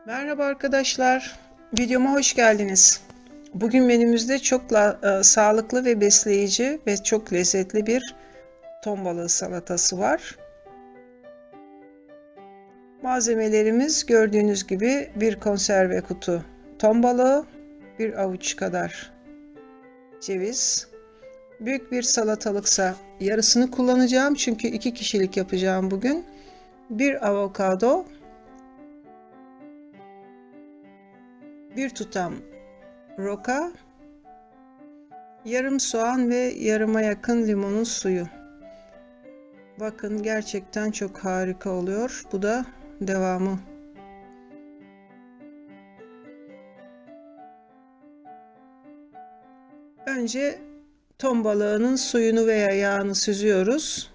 Merhaba arkadaşlar, videoma hoş geldiniz. Bugün menümüzde çok sağlıklı ve besleyici ve çok lezzetli bir ton balığı salatası var. Malzemelerimiz gördüğünüz gibi bir konserve kutu ton balığı, bir avuç kadar ceviz. Büyük bir salatalıksa yarısını kullanacağım çünkü 2 kişilik yapacağım bugün. Bir avokado, bir tutam roka, yarım soğan ve yarıma yakın limonun suyu. Bakın gerçekten çok harika oluyor. Bu da devamı. Önce ton balığının suyunu veya yağını süzüyoruz.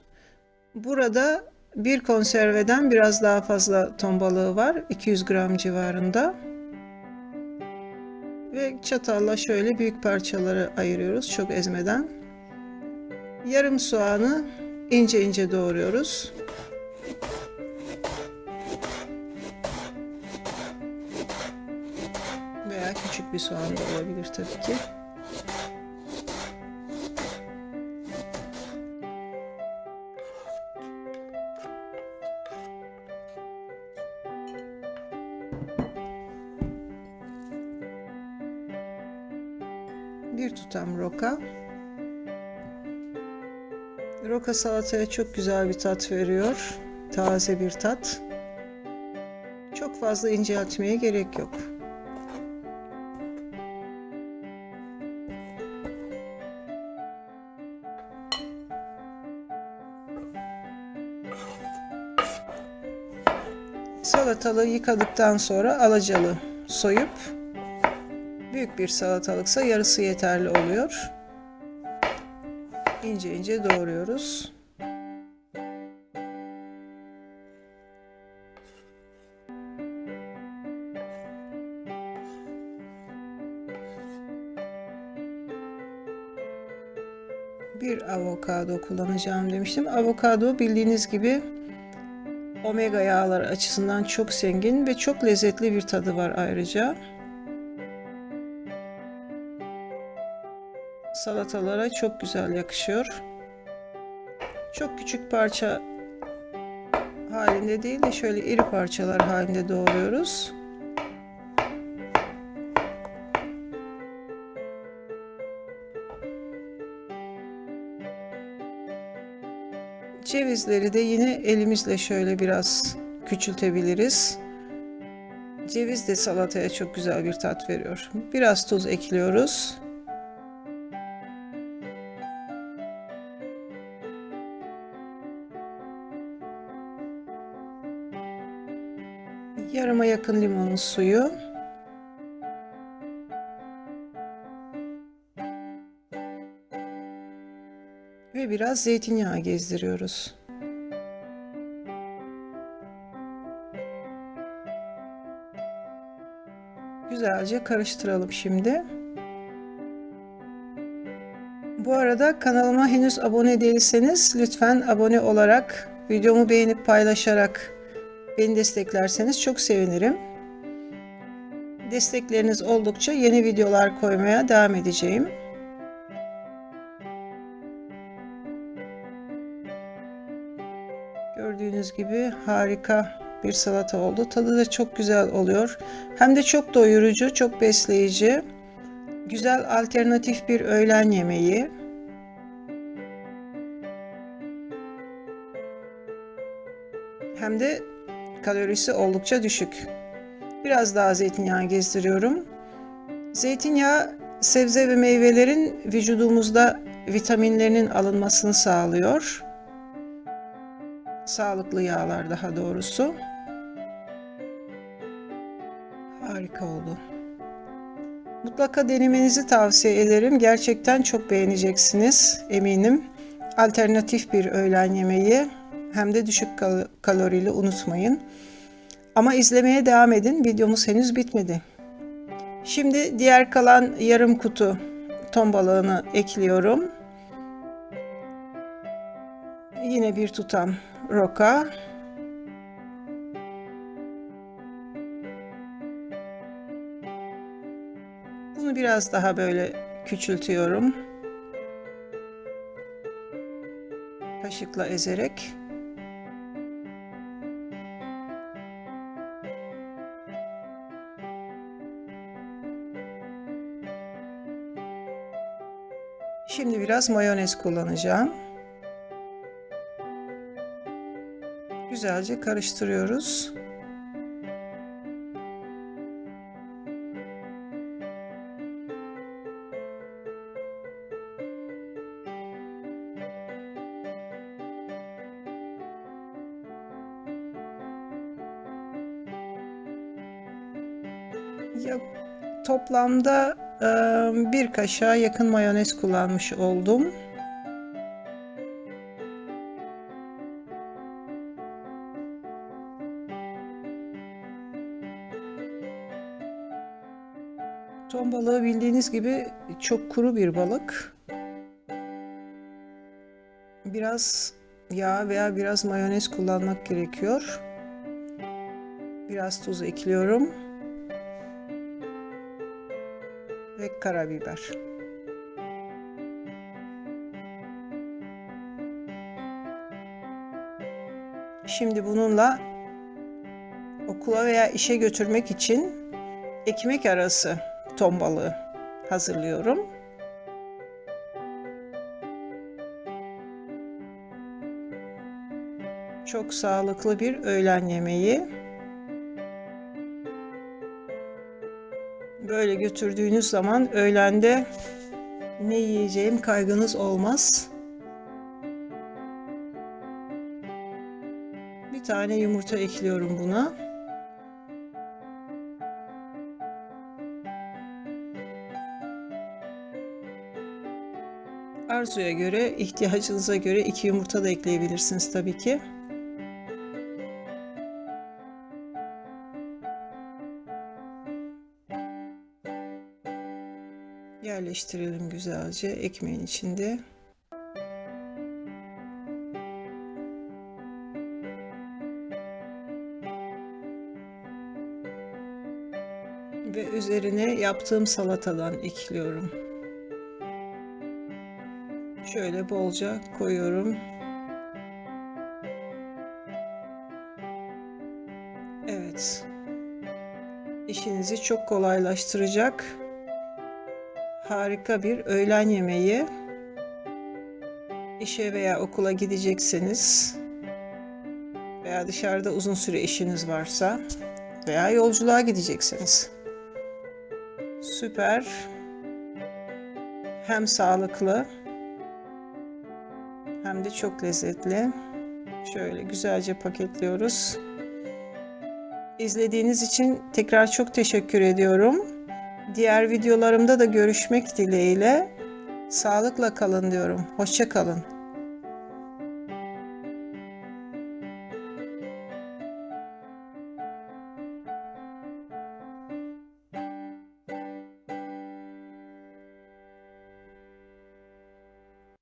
Burada bir konserveden biraz daha fazla ton balığı var. 200 gram civarında. Ve çatalla şöyle büyük parçalara ayırıyoruz çok ezmeden. Yarım soğanı ince ince doğruyoruz. Veya küçük bir soğan da olabilir tabii ki. Bir tutam roka. Roka salataya çok güzel bir tat veriyor. Taze bir tat. Çok fazla inceltmeye gerek yok. Salatalığı yıkadıktan sonra alacalı soyup, büyük bir salatalıksa yarısı yeterli oluyor. İnce ince doğruyoruz. Bir avokado kullanacağım demiştim. Avokado bildiğiniz gibi omega yağlar açısından çok zengin ve çok lezzetli bir tadı var ayrıca. Salatalara çok güzel yakışıyor. Çok küçük parça halinde değil de şöyle iri parçalar halinde doğruyoruz. Cevizleri de yine elimizle şöyle biraz küçültebiliriz. Ceviz de salataya çok güzel bir tat veriyor. Biraz tuz ekliyoruz. Yarıma yakın limonun suyu. Ve biraz zeytinyağı gezdiriyoruz. Güzelce karıştıralım şimdi. Bu arada kanalıma henüz abone değilseniz lütfen abone olarak, videomu beğenip paylaşarak beni desteklerseniz çok sevinirim. Destekleriniz oldukça yeni videolar koymaya devam edeceğim. Gördüğünüz gibi harika bir salata oldu. Tadı da çok güzel oluyor. Hem de çok doyurucu, çok besleyici. Güzel alternatif bir öğlen yemeği. Hem de kalorisi oldukça düşük. Biraz daha zeytinyağı gezdiriyorum. Zeytinyağı sebze ve meyvelerin vücudumuzda vitaminlerinin alınmasını sağlıyor. Sağlıklı yağlar daha doğrusu. Harika oldu. Mutlaka denemenizi tavsiye ederim. Gerçekten çok beğeneceksiniz eminim. Alternatif bir öğlen yemeği hem de düşük kalorili unutmayın. Ama izlemeye devam edin. Videomuz henüz bitmedi. Şimdi diğer kalan yarım kutu ton balığını ekliyorum. Yine bir tutam roka. Bunu biraz daha böyle küçültüyorum. Kaşıkla ezerek. Şimdi biraz mayonez kullanacağım. Güzelce karıştırıyoruz. Ya, toplamda bir kaşığa yakın mayonez kullanmış oldum. Ton balığı bildiğiniz gibi çok kuru bir balık. Biraz yağ veya biraz mayonez kullanmak gerekiyor. Biraz tuz ekliyorum. Ve karabiber. Şimdi bununla okula veya işe götürmek için ekmek arası ton balığı hazırlıyorum. Çok sağlıklı bir öğlen yemeği. Böyle götürdüğünüz zaman öğlende ne yiyeceğim kaygınız olmaz. Bir tane yumurta ekliyorum buna. Arzuya göre, ihtiyacınıza göre 2 yumurta da ekleyebilirsiniz tabii ki. Yerleştirelim güzelce ekmeğin içinde. Ve üzerine yaptığım salatadan ekliyorum. Şöyle bolca koyuyorum. Evet. İşinizi çok kolaylaştıracak harika bir öğlen yemeği. İşe veya okula gidecekseniz veya dışarıda uzun süre işiniz varsa veya yolculuğa gideceksiniz. Süper. Hem sağlıklı hem de çok lezzetli. Şöyle güzelce paketliyoruz. İzlediğiniz için tekrar çok teşekkür ediyorum. Diğer videolarımda da görüşmek dileğiyle. Sağlıkla kalın diyorum. Hoşça kalın.